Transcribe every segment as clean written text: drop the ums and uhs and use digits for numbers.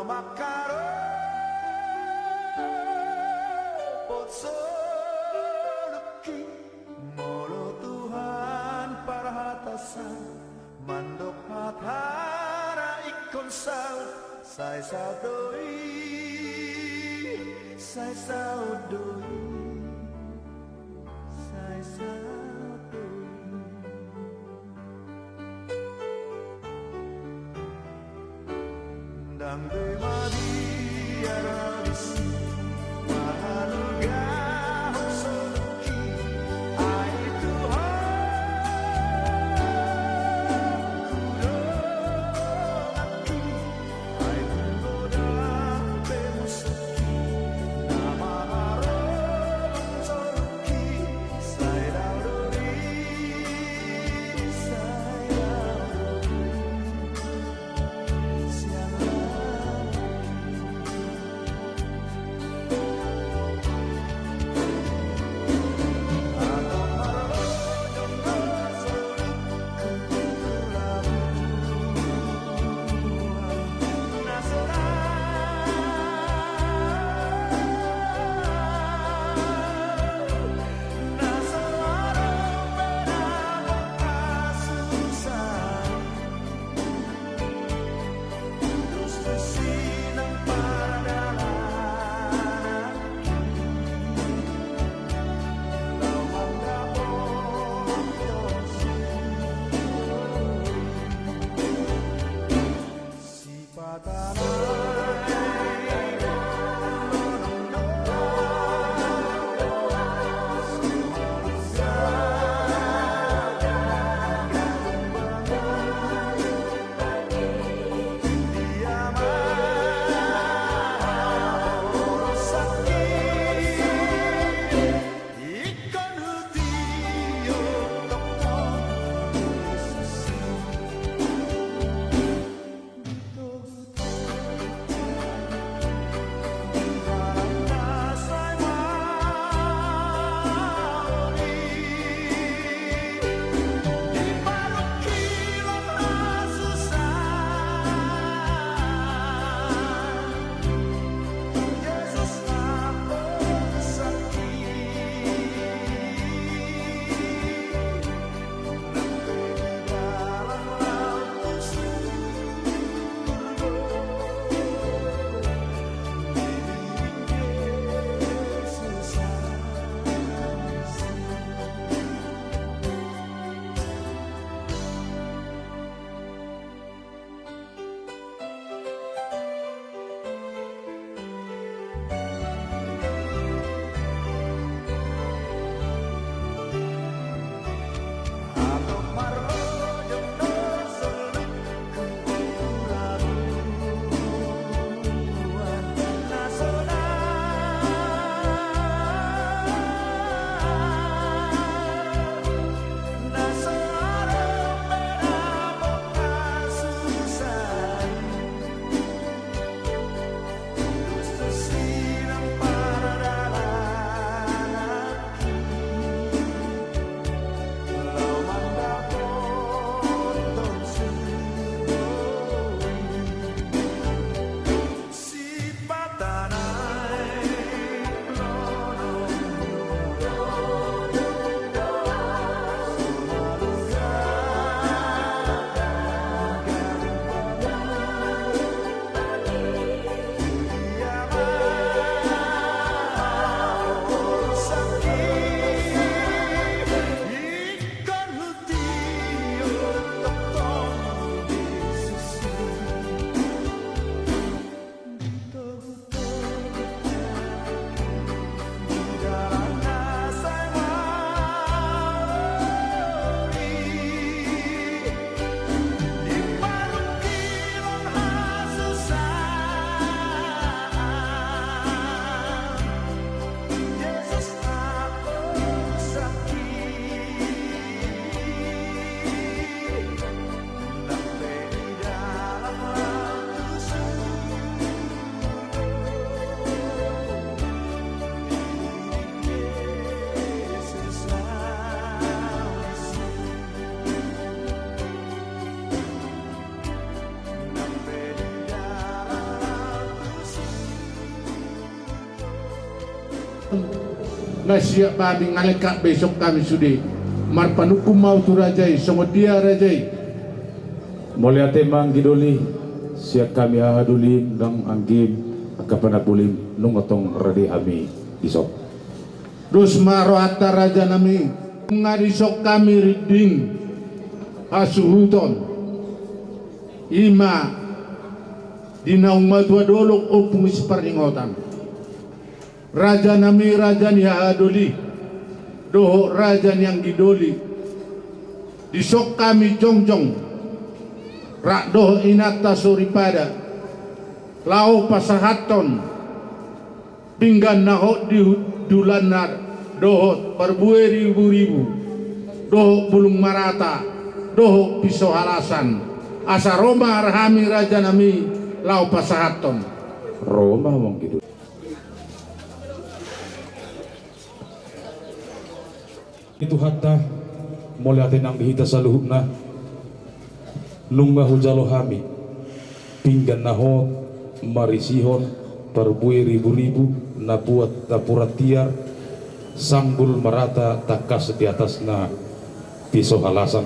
makaro potsoleki molo Tuhan parhatasan mandok hatara ikon saud sai saudoi sai saudoi sai saudoi dang de madia rabisi mahaluga soluki ai Tuhan kurolaki ai kuroda pemusuki nama harom soluki sai daudori sai daudori siang lagi na siap babi ngalekak besok kami sudi marpanukum mau tu rajai songodia rajai Moliate mang gidoli siap kami hadulim gang anggim akapanapulim nungatong radi hami isok dus maro hatta raja nami ngarisok kami riding asuhuton ima dinaung madua dolok opung isparingotan raja nami raja ni haadoli doho raja yang didoli disok kami jongjong rak doho inata suripada lau pasahaton pinggan naho di dulanar doho perbuai ribu-ribu doho bulung marata doho pisau halasan asa Roma arhami raja nami lau pasahaton Roma mong gidoli itu hatta moliate nang dihita sa luhupna nung mahujalo hami pinggan nahot marisihon perbuai ribu-ribu napuat tapurat tiar sanggul marata takas di atas na pisau halasan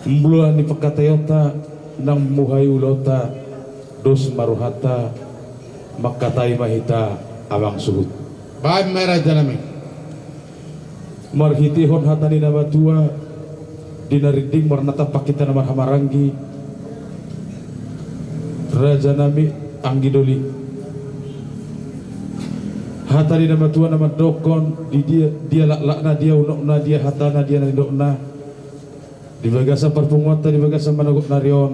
mbuluan ni pagkatayota nang muhayulota dos maruhata makatay mahita awang suhut baik raja nami marhitihon hatani nama tua dinariding marnata pakita nama hamarangi raja nami anggidoli hatani nama tua nama dokon di dia lakna dia unokna dia hatana dia nandokna di bagasa perpungwata di bagasa managok narion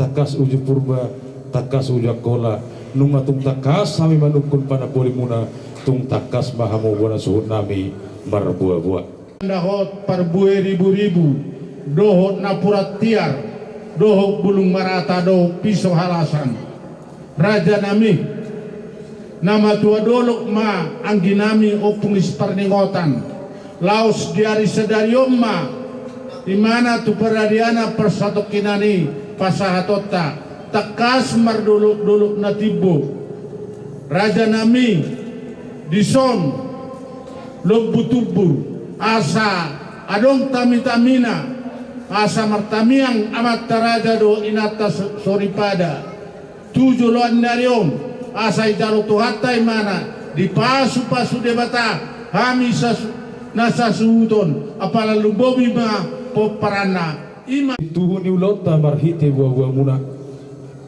takas uju purba takas uju kola nunga tung takas kami manukun panapoli muna tung takas mahamu wana suhut nami marbuah-buah dahot perbuai ribu-ribu dohot napurat tiar dohot bulung marata dohot pisau halasan raja nami nama tua dolok ma anggi nami opung isparningotan laos diari sedarium ma dimana tu peradiana persatokinani pasahatota takas marduluk-duluk natibo raja nami dison lobbutubu asa adong tamitamina asa martamiang amat taraja do inata soripada tujuh loan narion asa ijalo tuhatai mana di pasu debata hami nasa suuton apala lubobi ma poparana ima tuhun ulota marhite buah-buah muna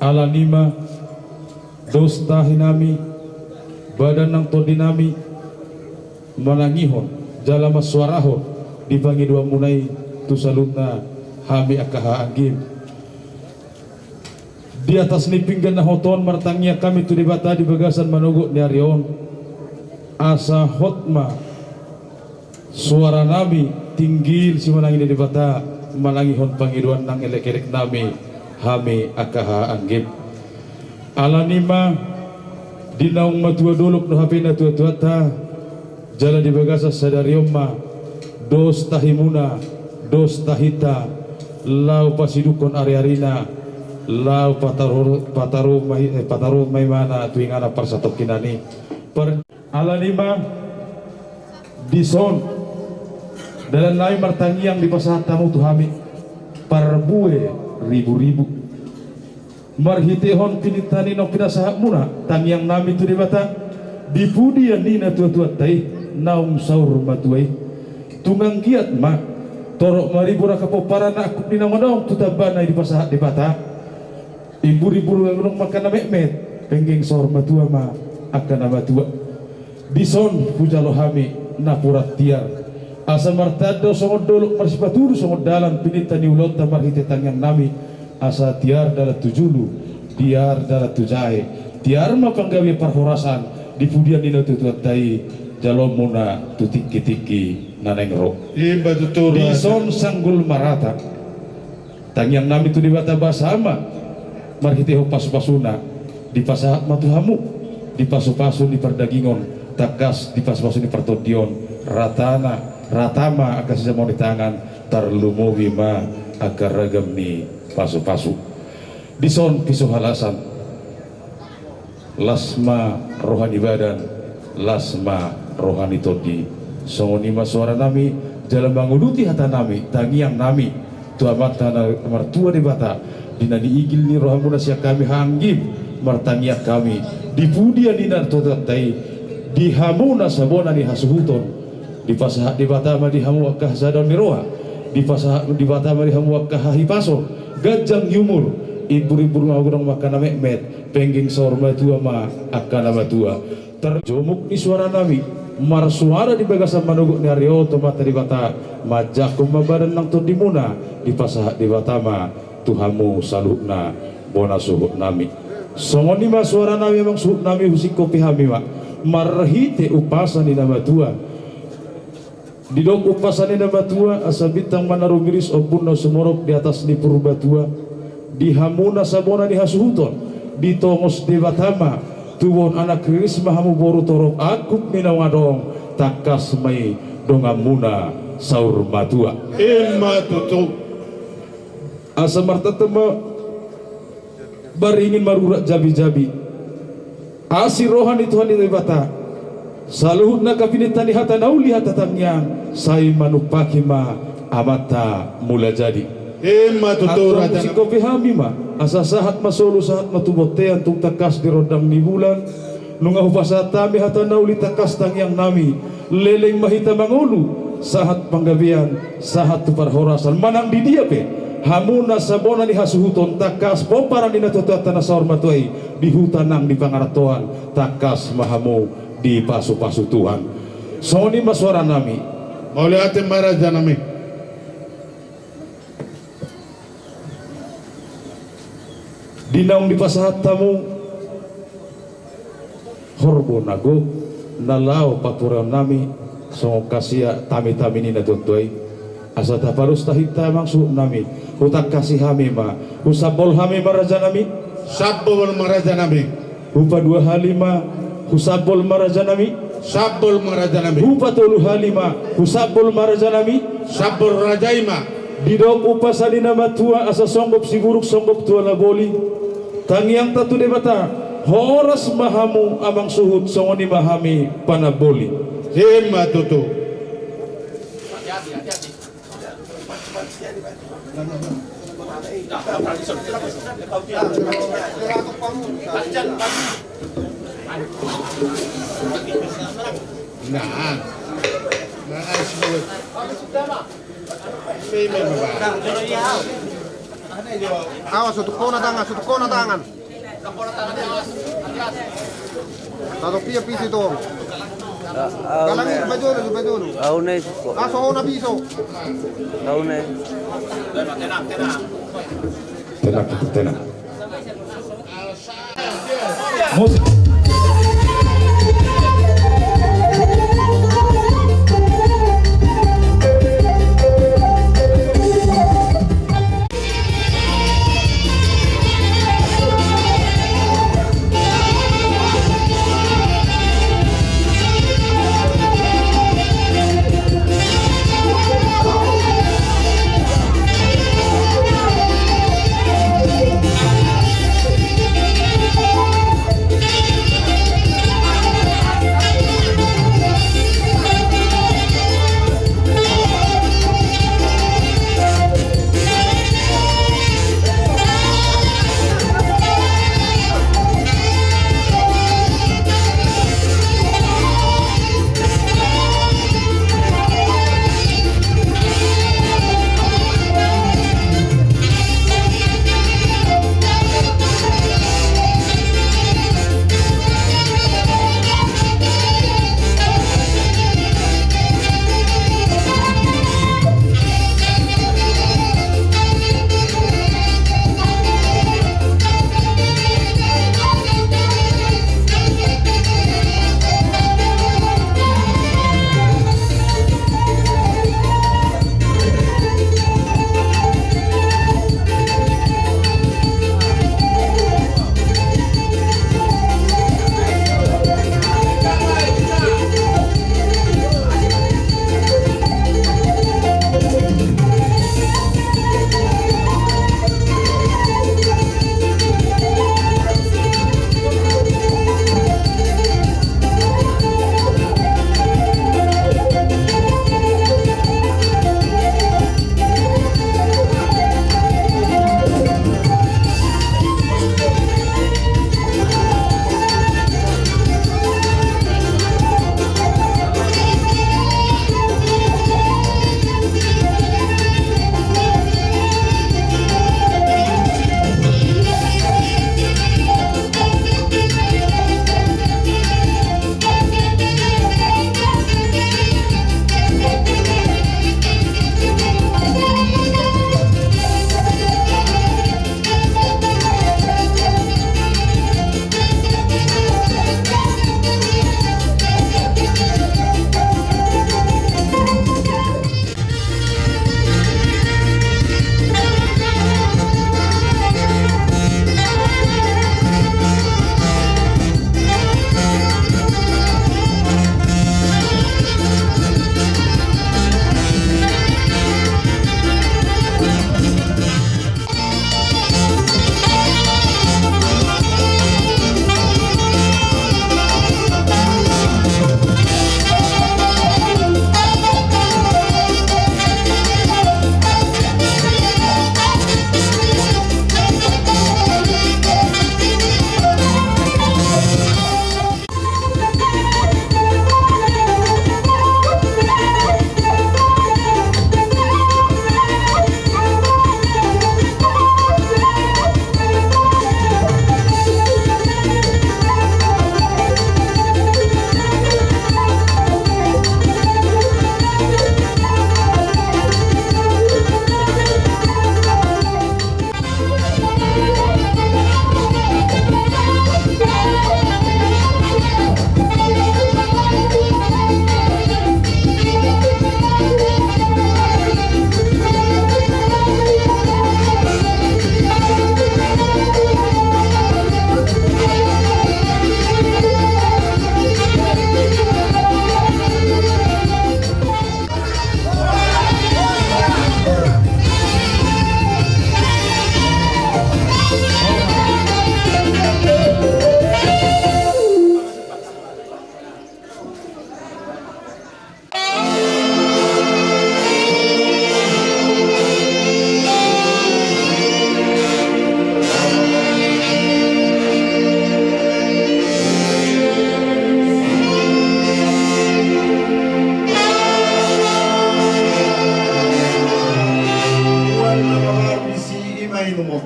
ala nima dos tahinami badan nang todinami manangihon jalama suarahon dibangi dua munai tu salutna hami akaha anggim di atas ni pinggan na hoton martangnya kami tu dibata di bagasan manuguk ni arion asa hotma suara nami tinggil si manangin di bata manangihon pangiduan nang elek-elek nami hami akaha anggim alanima dinaung matua dolok no hapina tua-tua ta jala di bagasa sadarioma dos tahimuna dos tahita lau pasidukon ari-arina lau pataru mai mana tuingana parsatokinani per alanima dison dalam lain martangiang di pasahat tamu tuhami parbue ribu-ribu marhitehon pinitani no pinasahat muna tangiang nami tu dibata dipudian nina tua-tua tai naung saur matuai tungang giat ma torok maribura kapopara na aku ninangonong tutabana di pasahat di bata ibu-ibu nang makan na mekmet penggeng saur matua ma akan na matua dison pujalo hami napurat tiar asa martado songod dolok marsipaturu songod dalam pinita ni ulot tamar hitetang yang nami asa tiar dalat tujulu tiar dalat tujahe tiar ma panggawi parhorasan dipudian nina tutuat tai jalomuna tutiki-tiki nanengro iba tutur dison sanggul marata tangyang nami tu dibata basama marhiteho pasu-pasuna di pasahat matuhamu di pasu-pasu di perdagingon takas di pasu-pasu di pertodion ratama akan sisa mau di tangan tarlumowi ma agar ragam ni pasu-pasu dison pisau halasan lasma rohani badan, lasma rohani todi. Songonima suara nami dalam bangunuti hata nami, tangiang nami tua mata martua di bata, dina diigil ni rohamuna sia kami hanggim martangia kami, dipudia dinar totatai, dihamuna sabona ni hasuhuton, dipasahat di bata ma dihamu akah zadon niroha, dipasahat di bata ma dihamu akah hipaso, gajang yumur, ibur-ibur ngagurang makana mekmet, pengging saur matua ma akana matua, terjomuk ni suara nami, mar suara di bagasan manuguk ni Aryo mata di bata, majakum mabadan nang todimuna, dipasahat di bata ma tuhamu salukna bona suhuk nami. Songonima suara nami emang suhuk nami husik kopi hami mak marhite upasan di nama tua didok upasan di nama tua asa bintang manarumiris opun sumorok di atas di purba tua dihamuna sabona di hasuhuton ditongos di batama tuwon anak riris mahamu boru torok akuk minawadong takas mai dongamuna saur matua Emma tutu. asa martatema baringin marurak jabi-jabi asir rohani Tuhan di bata saluhna kabinetani hata nauli hata tangyang sai manupaki ma amata mula jadi Emma tutu raja. musiko pihami ma asa sahat masolo sahat matubotean tung takas di rodam ni bulan nunga hupasatami hata nauli takas tangyang nami leleng mahita mangulu sahat panggabian sahat tupar horasan manang di dia pe hamuna sabona ni hasuhuton takas poparan di natutata na saur matuai di hutanang di pangaratoan takas mahamu di pasu-pasu Tuhan. Soni maswara nami Mauli ate maraja nami. dinaung di pasahat tamu horbo nago nalau paturan nami songo kasia tami-tami ni natutuai asa taparus tahita maksud nami hutak kasih hami ma husabol hami maraja nami Sabbol maraja nami. hupa 2 halima husabol maraja nami Sabbol maraja nami. hupa 3 halima husabol maraja nami Sabbol rajaima. didok upasani nama tua asa songgop siguruk songgop tua laboli tangiang tatu debata horas mahamu amang suhut songoni mahami panaboli Emma tutu. Nah. Nah, semua. Meme maba. Awas, sutukko na tangan. Satu piso itu. Galangin baju dulu. Aunay po. So na piso. Aunay. tenang musik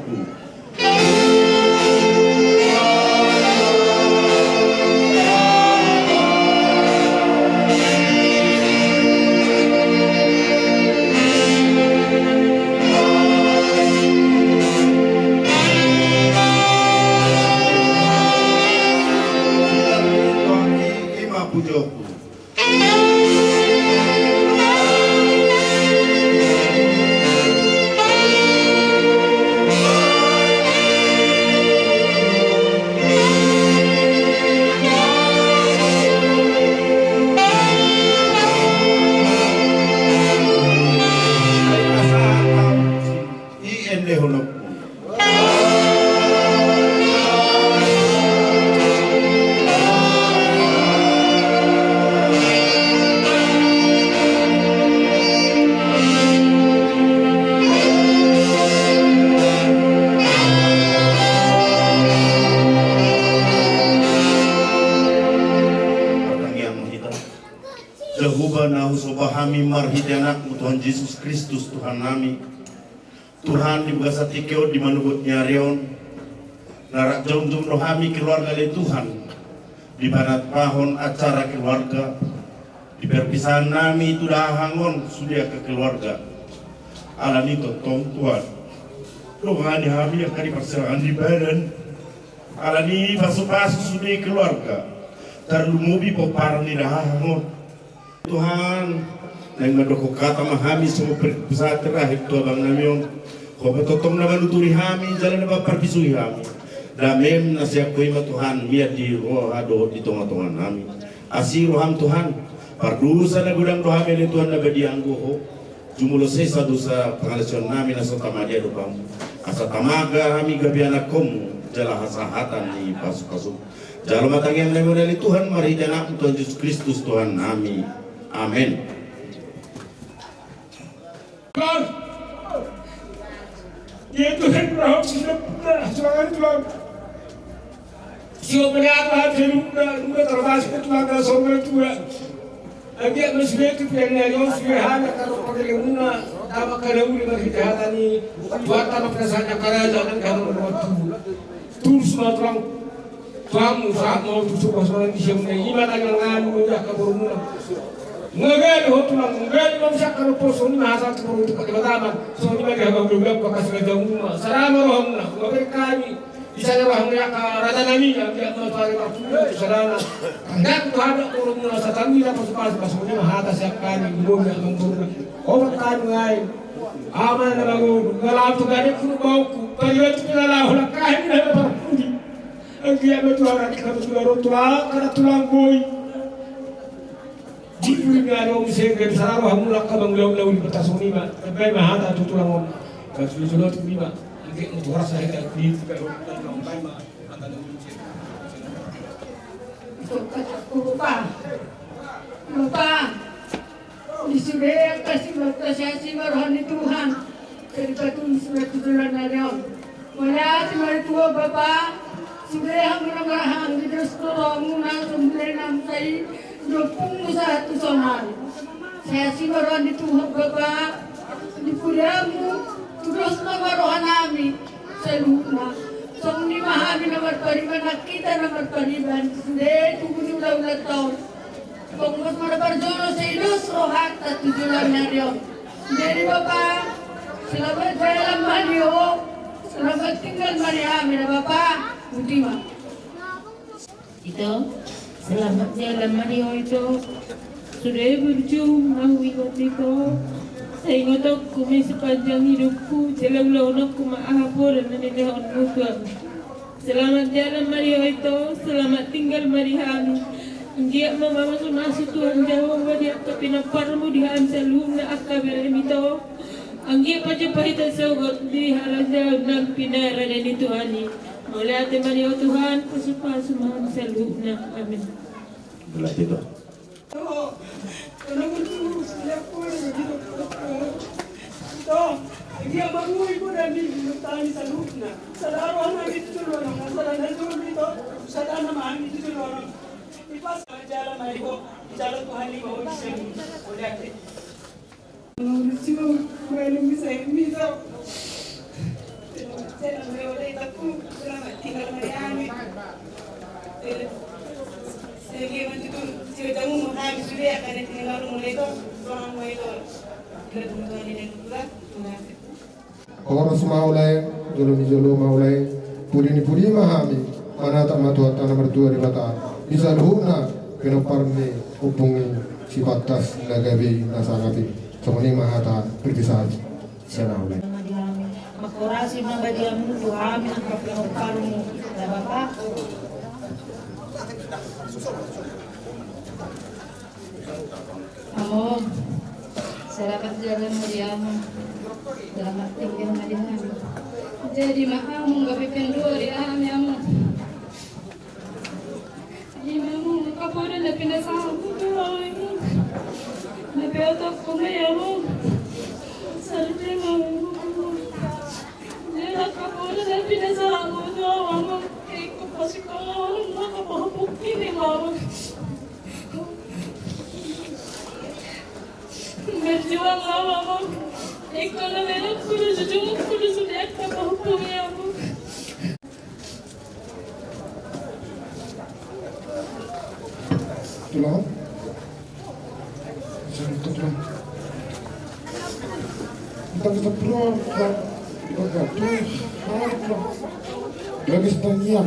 rohku. Ima pujoku. Jehovah nahusobahami marhidanakmu Tuhan Yesus Kristus Tuhan nami. Tuhan di bagasa tikeo di manugut nyarion. Narak jom-jom rohami keluarga le Tuhan. Di banat pahon acara keluarga. Di perpisahan nami itu dah hangon sudah ke keluarga. Alam itu tong Tuhan. Rohani hami yang kali perseraan di badan. Alam ini pasu-pasu sudah keluarga. Terlumubi poparan di dah hangon. Tuhan, yang madoko kata mahami semua perpisahan terakhir tu abang namion. Kau betotong nama nuturi hami jalan apa perpisui hami. Damem nasiak koi ma Tuhan biar di roh ado di tengah-tengah nami. Asih roham Tuhan, pardusa na gudang roham ele Tuhan na badi anggoho. Jumulo sesa dosa pengalasan nami nasa tamadia dopamu. Asa tamaga hami gabi anak komu jala hasahatan di pasuk-pasuk. Jalo matang yang memori Tuhan mari jangan Tuhan Yesus Kristus Tuhan nami. Amin. Ya Tuhan rahmat semangat Tuhan. Siapa melihat rumah terbatas Tuhan dan sombong Tuhan. Agak musibah itu pernah yang sudah kalau pakai rumah dapat kalau di mana kejahatan ini buat tanah perasaan kerajaan dan kamu berwaktu. Terus Tuhan saat mau tujuh pasangan di sini iman yang nganu ya kaburuna. Ngagal hotulang ngagal mamsak karo poso ni mahasa karo tu kat bataman so ni bagi habang gelap ka kasih jauh rumah sarama rohna ngagal kami bisa rohna ya ka rada nami yang dia mau tari waktu sarana hendak tu ada urung sa tangi la pas so ni mahata siap kami belum yang mengurung orang kami ngai aman na bangun ngalam tu gade ku bau ku periwet pila la kami na parpudi agia betu orang ka tu rotua kana tulang boy Jika ada orang misal besar, kamu nak kabang lalu di batas ini, tapi mahal tu tulang orang. Kalau sudah tu ni, agak untuk rasa kita di kalau orang baik mah. Lupa, disuruh kasih berkasih rohani Tuhan. Keripatun surat tujuan Nabion. Melihat mari tua bapa, sudah mengarahkan di sekolah munang sembilan nampai. Dukung usaha tu sonar. Saya si baruan di Tuhan Bapa di Pudamu terus nama rohan kami seluna. Somni mahami nomor pariban kita nomor pariban. Sudah tunggu ulah tahun. Pengurus mana berjono seilus rohat tujuan Nabion. Dari Bapa selamat jalan Mario, selamat tinggal Maria, Bapa Butima. Itu. Selamat jalan Mario itu sudah berjuang mengawal itu. Saya ingat kami sepanjang hidupku jalan launku maafur dan mendengarmu Tuhan. Selamat jalan Mario itu, selamat tinggal Mariam. Dia mama masuk Tuhan jauh dia tapi naparmu di hansalum na akaberam itu. Anggia pajapahita sogot di halaja dan pinara dan itu ani. Mulai temani Tuhan pasu-pasu mahal salubna. Amin. Belah itu. Dia mengui pun dan di tani salubna. Sadaro na itu orang, sadana itu sadana mahal itu orang. Ipas jalan ayo, jalan Tuhan ini mau disini. Boleh. Menurut saya, bisa. Saya boleh takut selamat tinggal Mariami. Saya itu saya tahu habis sudah akan tinggal mulai itu orang mulai itu. Kita tunggu hari ini pula. Oras maulay, jolo maulay, puri mahami, manata matuata nomor 2 di bata. Bisa luhuna pinoparni upungi si batas nagabi nasagabi. Semua mahata berkisah. Selamat. Makorasi mabadiamu tuhami ang kapinoparmu na Bapak. Amo, salamat jalan Mariamu. Selamat tinggal Mariamu. Jadi makamu gabi pendua di amo. Imamu kapura na pinasahan ko doon. Napiatok ko mayamu. Salite mo. Kapura na pinasahan ko doon. Ikaw kasi ka makapahapukti ni mama. Berjuang lama mo. Ikaw na meron kulo sulit na mahupungi ako. Tulang. Satu tulang. Kita keluar. Kita tulang. Lagi setengah.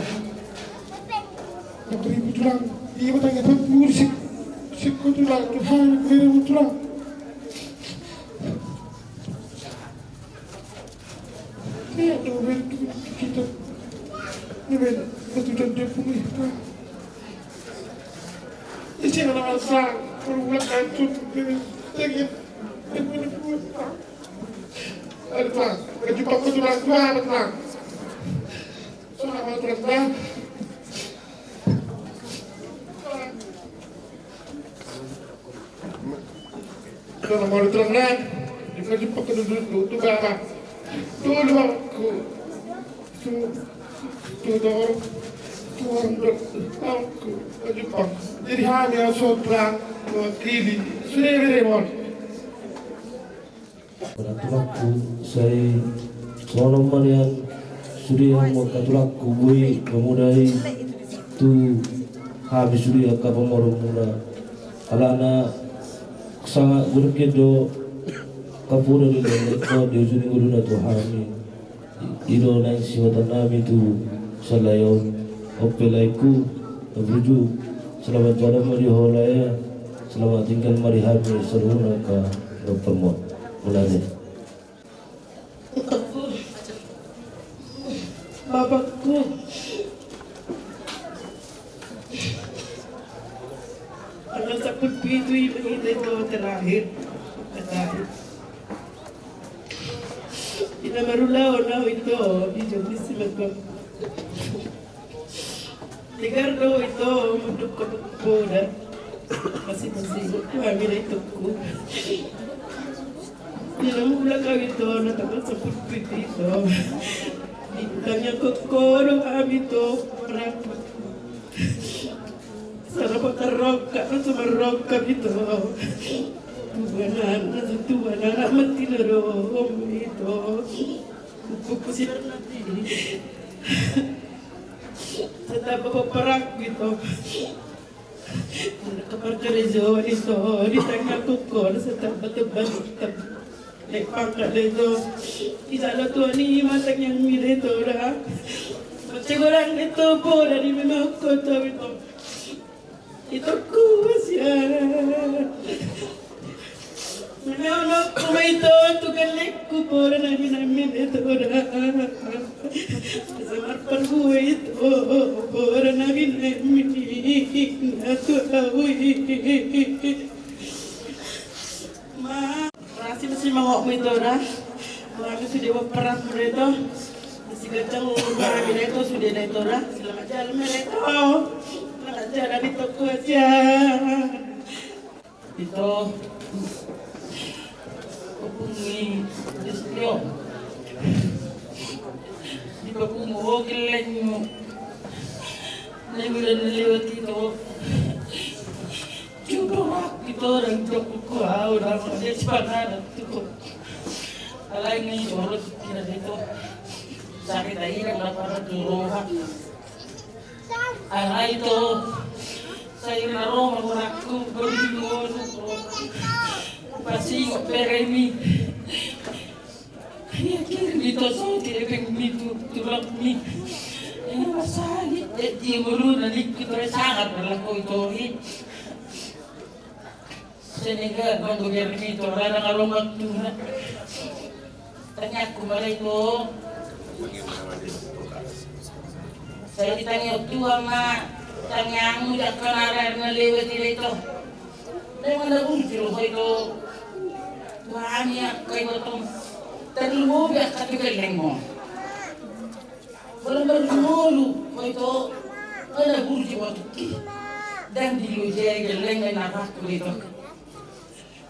Kita ribu tulang. Iya bertanya tempur sih. Sikut tulang. Tuhan ribu tulang. Iya dober kita. Dober betul dia pulih. Isi nama sang, berulang hancur, lagi, ada terang, kejumpa ketulang tua, ada terang, soal terang tua, kalau mau terang lain, kejumpa ketulang itu berapa, dulu aku, itu orang aku, kejumpa. Jadi hanya sotrang wakili seremon. Katulakku saya sono malian sudah mau katulakku bui memudai tu habis sudah ke pemorong mula. Alana sangat berkedo kapura di dalam dia sudah guna Tuhan. Iro nang siwatan nami tu salayon opelaiku berju. Selamat jalan mari holaya, selamat tinggal mari hari seluruh ka permot mulai. Bapakku, anak sakit pintu ini itu terakhir, Ina marulao na ito, di silakan. Tigardo ito, mendukung boda, masing-masing kami na ito ko. Nilamula ka ito, natagal sa pulpit ito. Ditanya ko koro kami ito, para sarap karok ka, sumarok kami ito. Tuwanan, amat tinarom ito. Pupusin natin. Sa paparak gitu. Nakaparkalizo ito, ditanya ko sa tabat-tabat. Naipangkal ito. Isala to ni matang yang mirito ra. Magsiguran ito po, dari memang ko ito. Ito ko siya. Ano kumaito tugalik ko po na namin ito ra. Sa marpan buhay ito po na namin natuawi. Masih masih mangok mo ito ra. Marami sudah perang mo ito. Masih gacang marami na ito sudah na ito ra. Selamat jalan mo ito. Selamat jalan ito ko siya. Ito. Kupungi Diyos di ba kumuhogilan nyo liwala na liwat ito Chubarak ito nagdok ko na mga Diyos pananan ito alay ngayon orot kina dito sakit aja dapat turun. Anak itu saya naruh aku berdua pasti peremi. Ya kira itu so tidak begitu tulak ni. Ini masalah di mulut nanti kita sangat berlaku itu. Sehingga menggunakan itu orang kalau waktu tanya aku malah itu saya ditanya tua mak tanya kamu tidak kenal lewat itu dengan ada muncul itu banyak kayak betul terlalu biar kaki kelengmo belum bermulu itu ada burji waktu dan di lujai geleng dan aku itu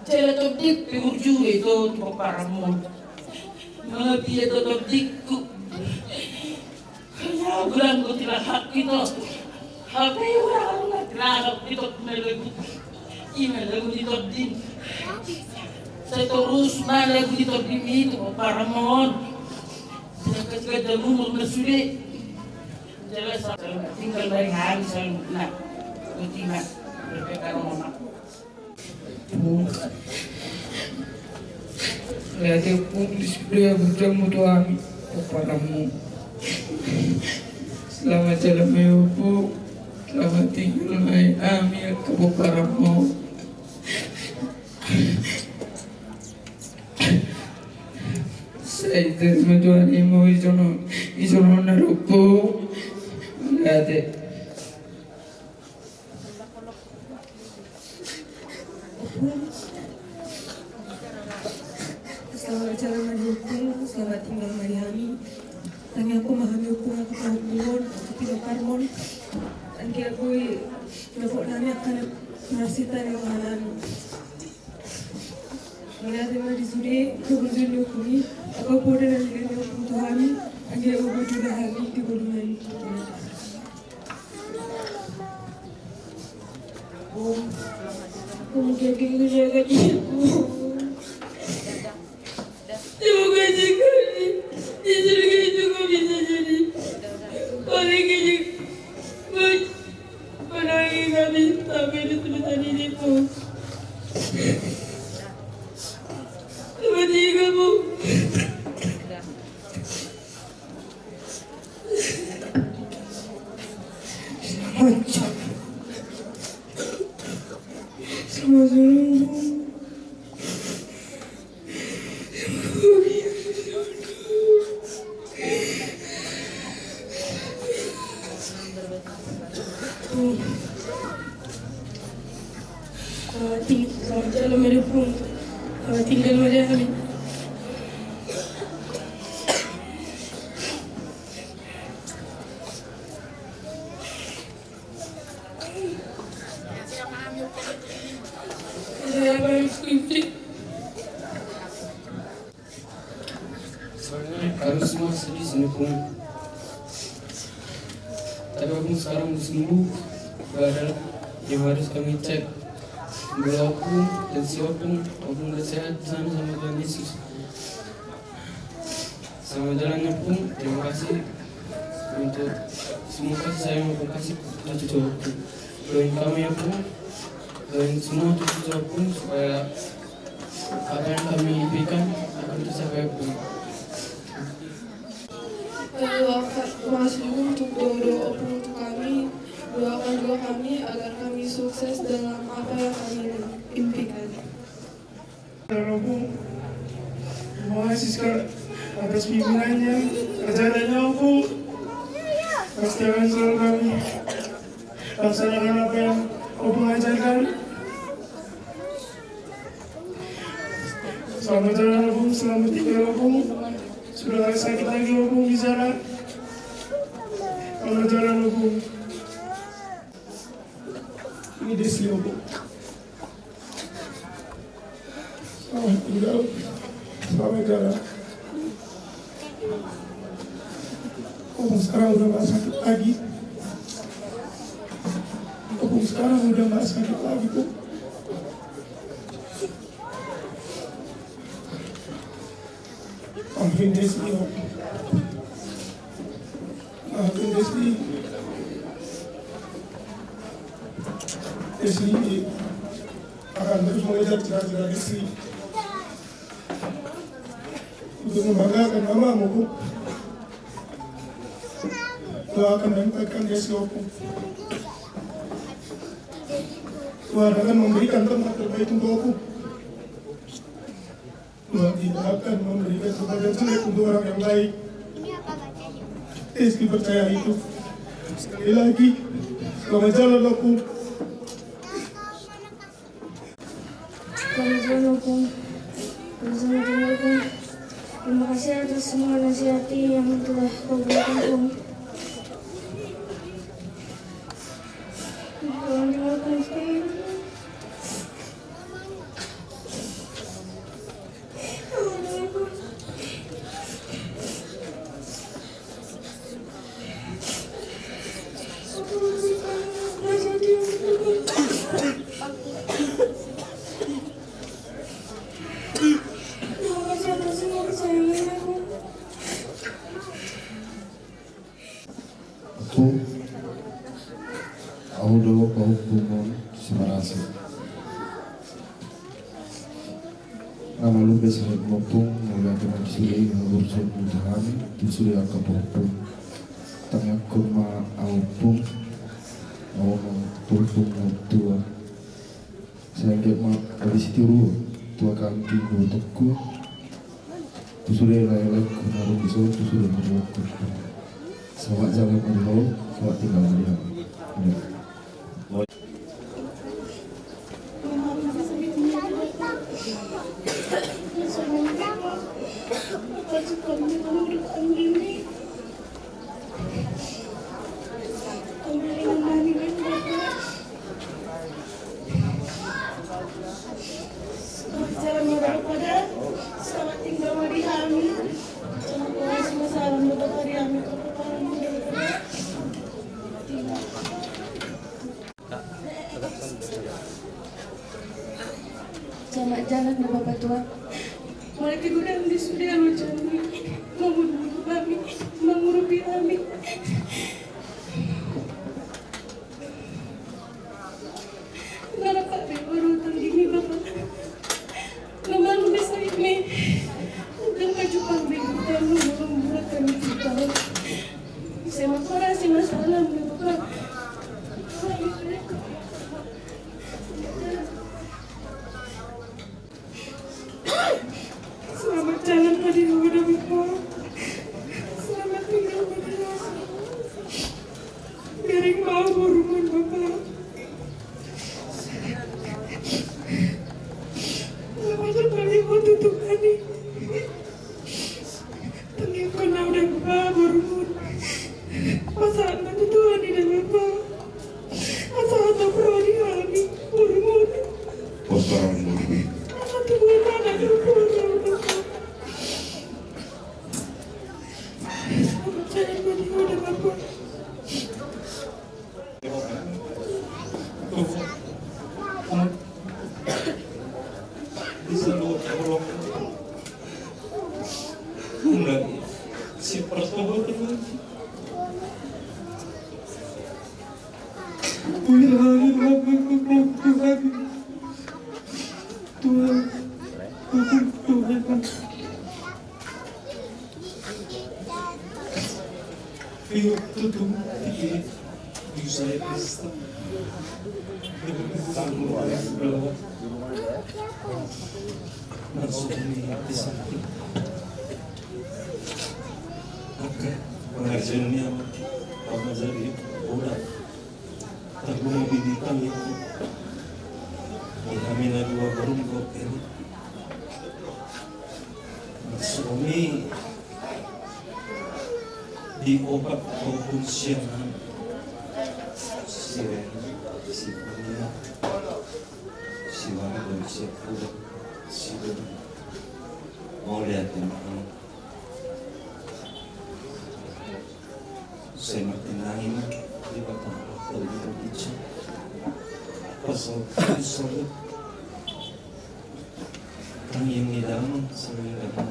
Jala todik piurju itu paramu, malah dia todikku. Kaya bilang ko tidak hak itu, hak itu orang tidak hak itu melagu, ini lagu itu din. Saya terus melagu itu din itu paramu. Saya ketika jamu mengesudi, jelas saya tinggal dari hari saya nak, rutina berpikir orang. Lihat pun display berjamu doami kepadamu. Selamat jalan menyupu, selamat tinggal mai amil kepadamu. Saya terima Tuhan imu isono narupu lihat. Selamat jalan mari hukum, selamat tinggal mari kami. Tanya aku memahami hukum aku tahu buron, aku tidak karmon. Angki aku dapat kami akan merasita yang mahalan. Melihat yang disudi, aku berjudi hukumi. Aku bodoh dan diri hukum Tuhan. Angki aku bodoh kami di bodohan. Aku mungkin kita jaga diriku. Semoga sekali di surga itu kau bisa jadi orang yang menolongi kami sampai di tempat itu. Seperti kamu. Sama suruh. Jalan merepung, tinggal macam kami. Saya baru skripsi. Soalnya harus semua sedih sini pun. Tapi aku sekarang sembuh, padahal yang harus kami cek. Berlaku dan siapapun apapun sehat sana sama Tuhan Yesus. Sama jalannya pun terima kasih untuk semua kasih sayang yang kasih cucu-cucu. Doain kami ya pun, doain semua cucu-cucu pun supaya apa yang kami berikan akan tercapai pun. Terima kasih untuk doa-doa untuk kami. Doakan juga kami agar kami sukses dalam apa yang kami impikan. Terima kasih sekali atas pimpinannya, kerjanya aku. Pastikan selalu kami laksanakan apa yang kau mengajarkan. Selamat jalan Opung, selamat tinggal Opung. Sudah gak sakit lagi Opung di sana. Selamat jalan Opung. Ini Desi Opung. Selamat tinggal, selamat jalan. Opung sekarang udah gak sakit lagi. Opung sekarang udah gak sakit lagi, Bu. Maafin Desi, Opung. maafin Desi akan terus mengejar cita-cita Desi untuk membanggakan mamamu, Bu. Doakan dan tekan Desi, Bu. Tuhan akan memberikan tempat terbaik untuk aku. Tuhan tidak akan memberikan tempat yang sulit untuk orang yang baik. Desi percaya itu. Sekali lagi, selamat jalan, aku. Assalamualaikum. Terima kasih atas semua nasihati yang telah kau berikan, Om. Terima kasih. Audo Paukumon Semarasi. Nama lu besar ngopung mulai dengan suri ngurusin mudahan di suri akapopung tengah kurma aupung awang tulpung tua saya kema habis tiru tua kanti gotoku tu suri layak kunaru biso tu suri meruku sawak jalan menjauh sawak tinggal diam. Selamat tinggal di kami. Jangan lupa semua salam untuk hari kami. Selamat jalan ya Bapak Tuhan. Mulai kegunaan di sudah rojani, membunuh kami, mengurupi kami. Kenapa baru gini Bapak? Nomor bisa ini dan maju kami dan membuat kami kita. Saya makasih masalah Bapak. Selamat jalan hadir kepada Bapak. Selamat tinggal kepada Garing mau berhubung Bapak. Selamat kembali waktu Tuhan ini. Tengah kena udah Bapak berhubung. Pasangan bantu Tuhan ini Bapak. Pasangan berdoa di kami berhubung. Pasangan berhubung. Satu bulan ada berhubung. Pengajiannya pengajari orang terbunuh di kami kami dua berungkap ini suami di obat maupun siangan siren si punya si warga si kuda si mau lihat teman saya martinahin di batang dari terbicara pasal pasal yang di dalam sering datang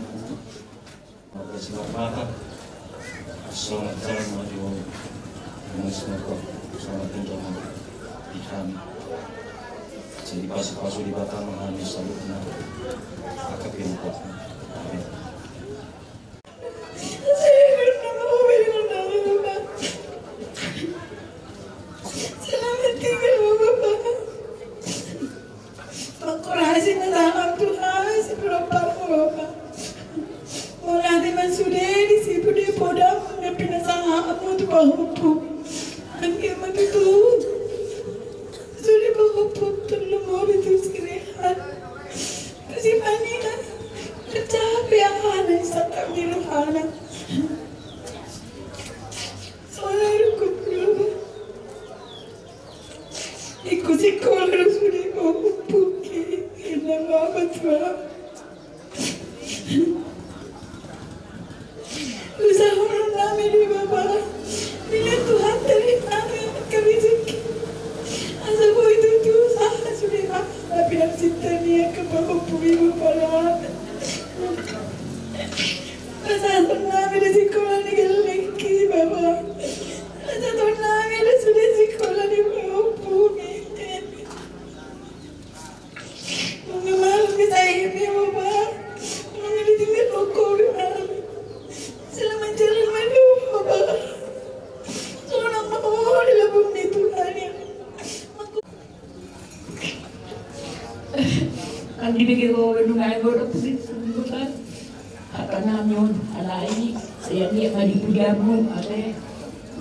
maka silakan selamat jalan menuju dengan semoga selamat tinggal di kami. Jadi pasu-pasu di batang menghami salutna akap yang kuat. Amin. Selamat tinggal Bapak. Makurasi na dalam Tuhan si Bapak. Mulai mansudeni si Budi Podam na pinasahaan mo tuwahupo. Ang iman ito. Sudi mahupo tulong mo ito sirihan. Kasi manina, katabi ang hanay sa kamiluhanan. Solero ko pulubo. Ikuti-kolero sudi mahupo ki inamamatwa. Usahawan namin ni Bapa, bila Tuhan dari kami kami suki. Asa po ito usaha sudah tapi nak cinta niya ke Bapa Ibu Bapa. Usahawan namin na sekolah ni Galengki Bapa. Usahawan namin na sudah sekolah ni Bapa. Mga mahal kita ini Bapa. Mga ditinggal loko Bapa. Selamat jalan menuju Bapak. Seorang mau di labung ni Tuhan yang ang dibigay ko nungay ko na Bapak. At namin alay saya niya malipudya mo ate.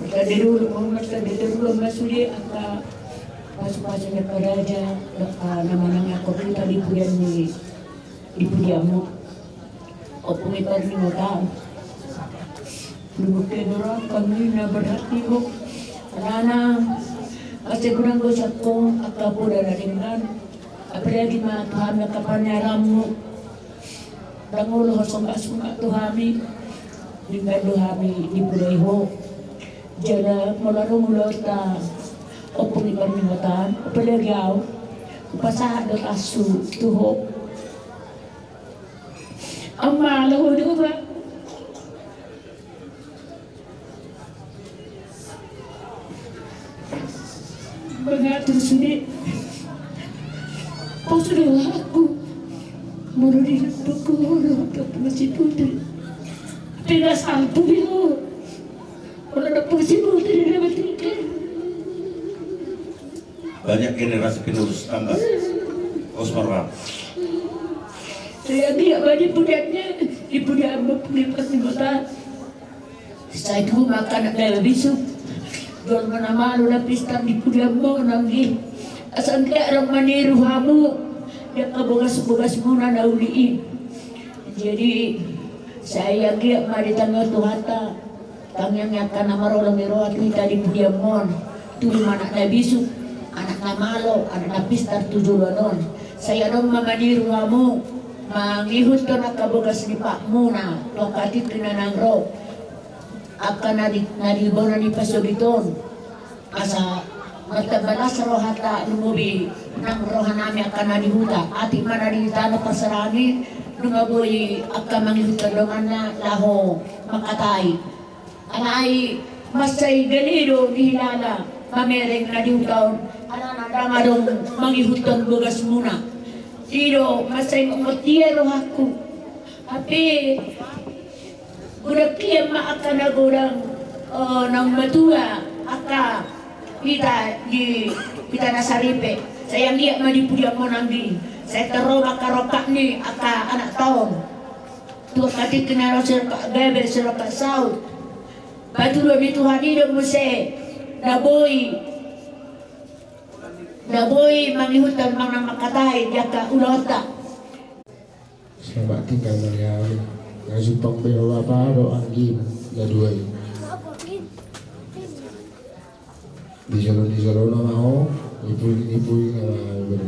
Magkadirulo mo magkadirulo masuli at pasu-pasu na karaja naman ang ako kita lipudyan ni lipudya mo. O pumipag ni mo tao. Lumukay dorang kami na berhati ko. Karena kasi kurang gosok ko akapo na natingnan. Apalagi mga Tuhan na kapanyaram mo. Dangulo ko sa sunga Tuhami. Dengan Tuhami di Pureho. Jana malarong ta opong ipanimatan. Apalagi ako. Upasahan at asu tuho. Ang malaho di ba? Mengatur sini, kau sudah aku menurut pukul untuk masih putri. Tidak sampai dia, kalau ada masih putri dia betul. Banyak generasi penerus tambah. Osmar. Saya dia bagi pudaknya, ibu dia mempunyai mata. Saya itu makan ada besok. Jual mana malu lapis tak dipudiam mo nangi. Asan kaya orang maniru hamu yang kabogas-bogas muna na uliin. Jadi saya kaya mari tangga tuhata tangyang yakan na marolang iroat kita dipudiam mo. Tuli anak na bisu, anak na malo, anak na pistar tujulonon. Saya dong mamaniru hamu mangihut ko na kabogas ni Pak muna. Lokati kinanangro. Akan naribaw na ni Pasuliton asa magtabalas rohata lumubi ng rohan namin akan narihuta ati manarita na pasarani lungaboy akan manghihuta dongan na laho makatay anay masay ganido nihilala mamereng nariutaon ananadamadong manghihutan bugas muna iro masay mangotiyero haku tapi Udah kiam akan nagurang ng matua aka kita nasaripe saya lihat madipudia mo nangi saya teroma karopak ni aka anak tahun tuh kati kenal sir bebe sir kasau batulo ni Tuhan ini muse naboy manghihutan mang nang makatay jaka ulota. Selamat tinggal Mariam. Ngasumpang bela Bapa do anggi gaduai. Di jalo na mau ibu na mau.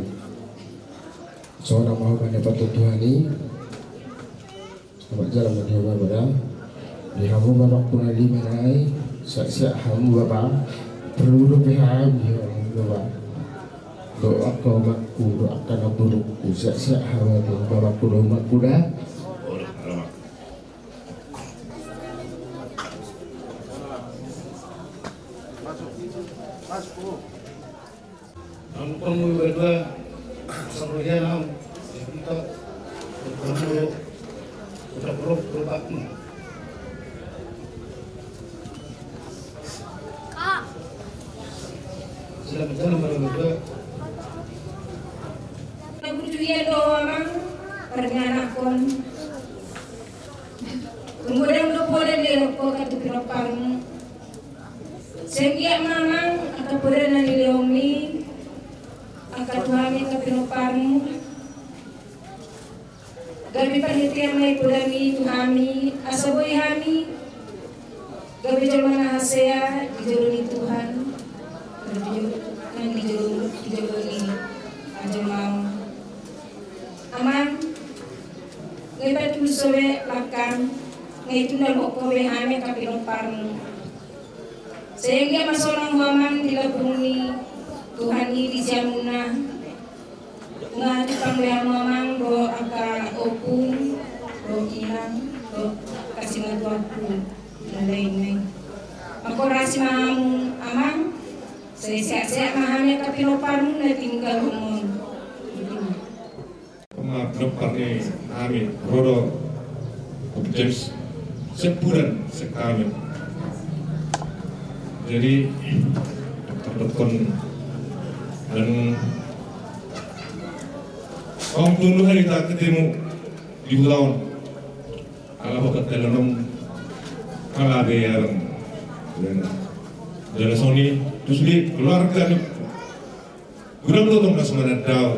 So na mau kan dapat Tuhani. Selamat jalan menuju Bapa. Di hamu Bapa kuna lima nai sak hamu Bapa perlu do piham ya Bapa. Doa kau makku doakan abdulku sak hamu Bapa kudo makku dah. Ang pangmuwi ba sa kuya lang kita berkumpul berperuk berutak sila berjalan berdua. Nagbujuyan doa mang pernyanakon. Kemudian lupa dari rokok kata pinopang. Sehingga mamang akan pernah niliomi akan tuhami ke pinopang. Gabi perhatian may pudami tuhami asaboy hami. Gabi jalan hasea dijoloni Tuhan. Yang dijoloni aja mau. Aman. Gabi tusowe lakang. Ngayon na mo ko behame ka pinopang. Sehingga masorang huaman dilabung ni Tuhan ini jamuna nga tipang behang huaman do aka opung do ilang do kasih matuaku lain-lain. Makorasi mahamu amang saya mahami ka pinopang na tinggal umon. Pinopang ni kami rodo James sebulan sekali. Jadi dokter dan kaum dulu hari tak ketemu di tahun kalau ketelanum kalau ada yang dan Sony terus di keluarga kurang tuh nggak semuanya tahu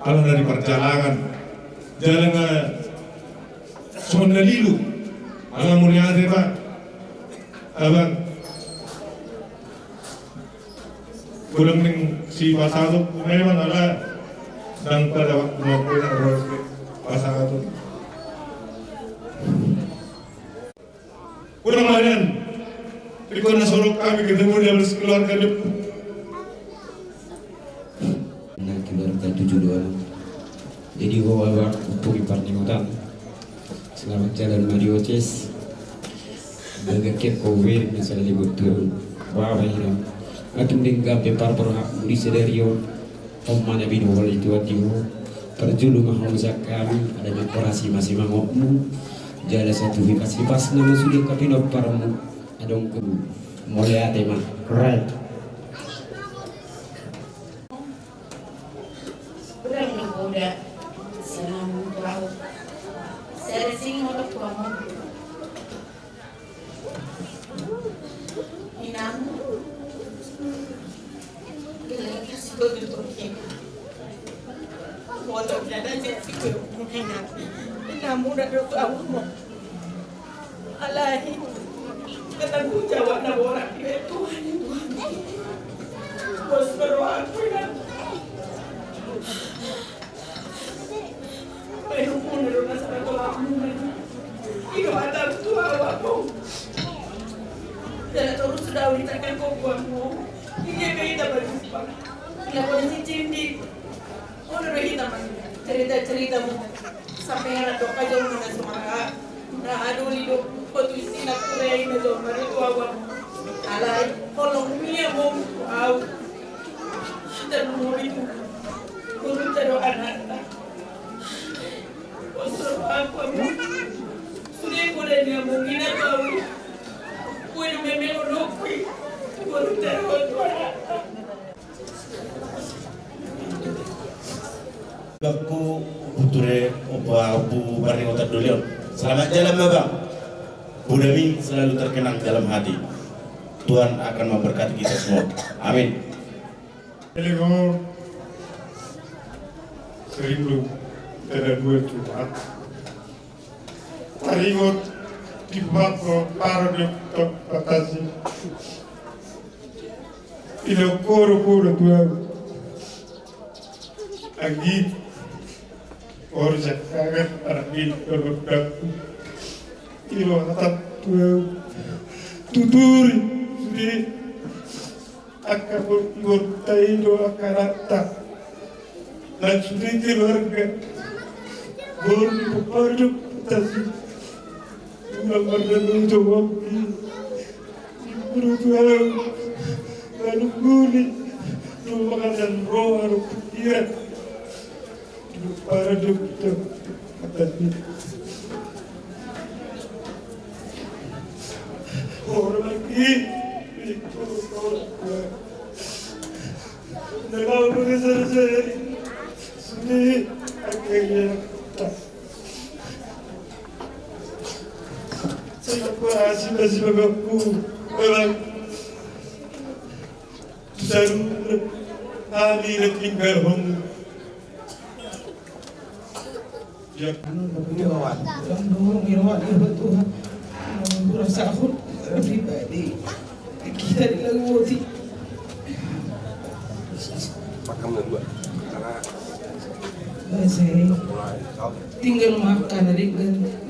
kalau dari perjalanan jalan semuanya lilu kalau mulia ada pak abang kurang ning si pasado memang ala dan pada waktu mau harus pasado kurang lain ikut nasorok kami ketemu dia harus keluarga depan nah keluarga 72 jadi bawa untuk iparniutan selamat jalan Mario Ces bagaknya COVID misalnya dibutuh bawa ini akan dengar pepar perhak di sederio omana binawal itu atiwo terjulu mahal zakam adanya korasi masih mangokmu jala satu dikasih pas nama sudah kapinop paramu adong ke mulai tema right Kurang ni kuda senang tahu saya sing untuk kamu inam Motor ada jadi mengenal. Namun ada tahu mo. Alai. Kata ku jawab na borak itu. Bos beruang pun. Pero pun ada rasa tolakmu. Iko ada tua aku. Dan terus sudah diterkan kokuanmu. Ini beda berjumpa. Lakukan si Cindy. Udah kita cerita-ceritamu sampai yang ada kajau mana semangat. Nah aduh hidup potensi nak kurai na jom mana tu awak. Alai kalau punya mau au dan mau itu guru caro anak. Osor apa mu? Sudah kurai dia mungkin apa au. Kuai memang orang kuai guru caro anak. Aku puture opa Bu Barni Otak Dolion. Selamat jalan Bapak. Bu Dewi selalu terkenang dalam hati. Tuhan akan memberkati kita semua. Amin. Hello. Seribu ada 2 Jumat. Taringot tibat ko para di batasi. Ilo koro tuan. Agi और जगह अरबी berbedak ilo tetap tutur di akabur gortai do akarata dan sudah keluarga bor di pojok tadi nomor dan jawab berdoa manungguni lumakan dan roh harus dia para dokter katanya orang lagi itu kalau begitu saya sudah akhirnya saya kuasa masih mengaku memang baru kami tinggal hong. Tolong Irwan Tuhan, merasa aku pribadi kita dilakukan. Pakam dua karena saya tinggal makan dari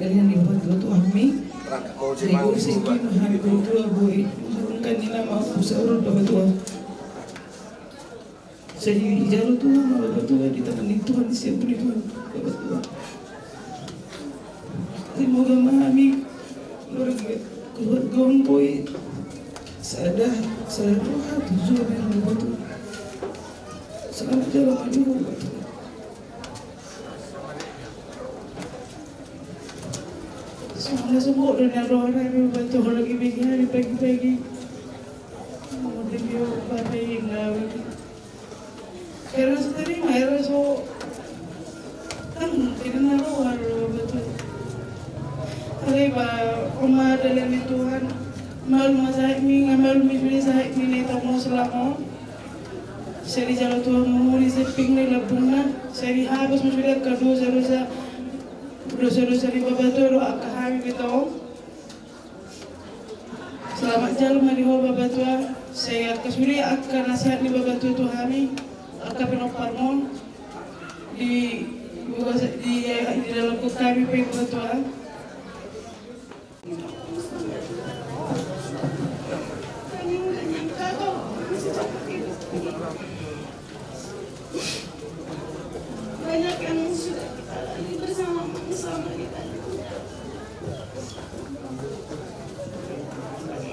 yang dibuat itu kami. Saya segi mahal betul boy, bukan ini nama aku seorang betul. Saya jalur Tuhan, betul di tangan Tuhan siapa di Tuhan, betul. Semoga mami keluarga boy sadar doa tujuan yang betul. Selamat jalan maju betul. Semua dengan roh yang betul lagi begini pagi-pagi. Mau dia pada yang Eros terima, Eros kan tidak naruh betul. Aleba, Oma dalam Tuhan, malu masak mi, ngamal mi sudah sahik mi ni tamu selama. Seri jalan Tuhan mau diseping ni lapungna, seri habis sudah kado dosa-dosa di bawah tu doa kami kita. Selamat jalan mari ho bapa tua, saya kasuri akan nasihat ni bapa tua tu kami. Akan penoparmon di dalam kami pengetahuan. Banyak yang sudah kita lalui bersama kita.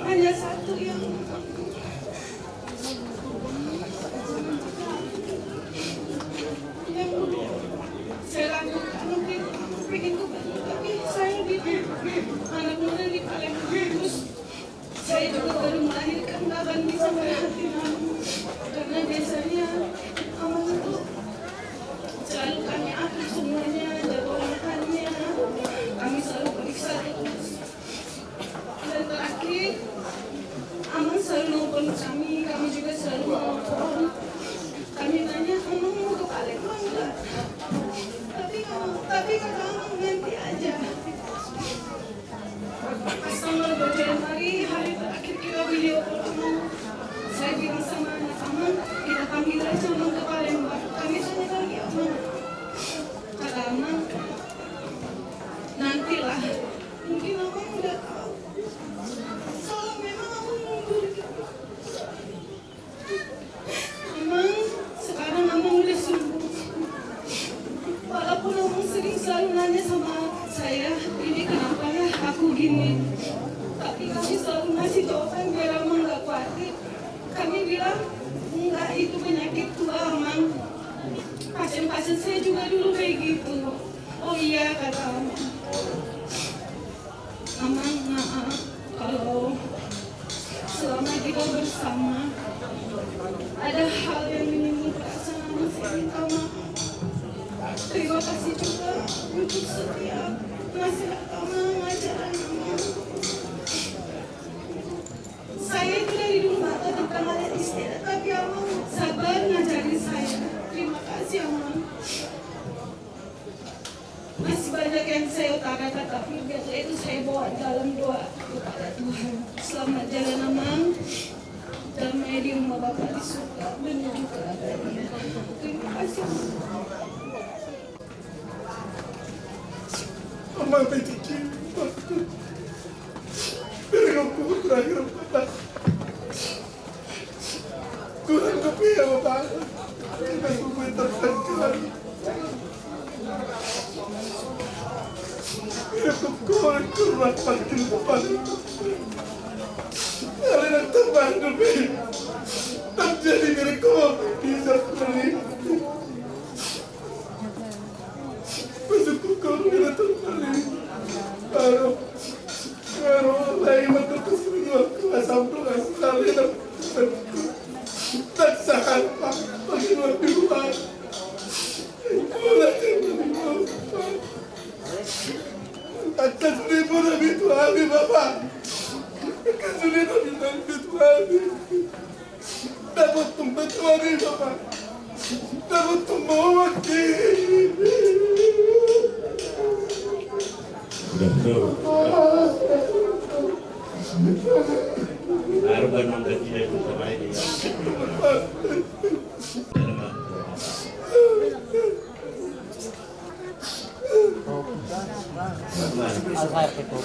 Hanya satu yang saya lakukan mungkin pengen kembali, tapi saya anak muda di Palembang terus saya juga baru melahirkan bahkan bisa merhati kamu karena biasanya aman itu selalu kami atur semuanya jadwal makannya kami selalu periksa terus dan terakhir aman selalu nelfon kami juga selalu nelfon kami tanya kamu mau ke Palembang enggak? Tapi kata Amang nanti aja. Pas tanggal 2 Januari hari terakhir kita video call Amang, saya bilang sama anak Amang, kita panggil aja Amang ke Palembang. Kami tanya lagi Amang, kata Amang, nantilah. Mungkin Amang udah tahu. Kalau memang Amang mundur gitu. Amang, sekarang Amang udah sembuh. Walaupun Amang sering selalu nanya sama saya, ini kenapa ya aku gini. Tapi kami selalu ngasih jawaban biar Amang gak khawatir. Kami bilang, enggak itu penyakit tua Amang. Pasien-pasien saya juga dulu kayak gitu. Oh iya kata Amang. Amang maaf kalau selama kita bersama ada hal yang menyinggung perasaan Amang, saya minta maaf. Terima kasih juga untuk setiap nasihat Amang, ajaran Amang. Saya itu dari dulu nggak tahu tentang adat istiadat, tapi Amang sabar ngajarin saya. Terima kasih Amang. Masih banyak yang saya utarakan, tapi biasa itu saya bawa dalam doa kepada Tuhan. Selamat jalan Amang. Damai di rumah Bapak di surga menuju ke Dia. Terima kasih Amang. Amang berpikir berlaku terakhir Bapak. Tuhan kepiye Bapak? Kita semua tertengkar. Aku kurang pakai Bapak. Kalian tambah lebih. Jadi diriku bisa beri masuk kau bila terbalik baru lain betul kesemua kelasam tugas kali tak sahan bagi lebih luar mulai dari atas ribu lebih Tuhan Bapak kesulitan lebih Tuhan dapat tempat Tuhan Bapak dapat tempat waktu baru ganong gaji dari bersama ini.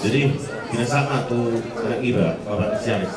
Jadi tidak sama tuh anak iba, bapak spesialis.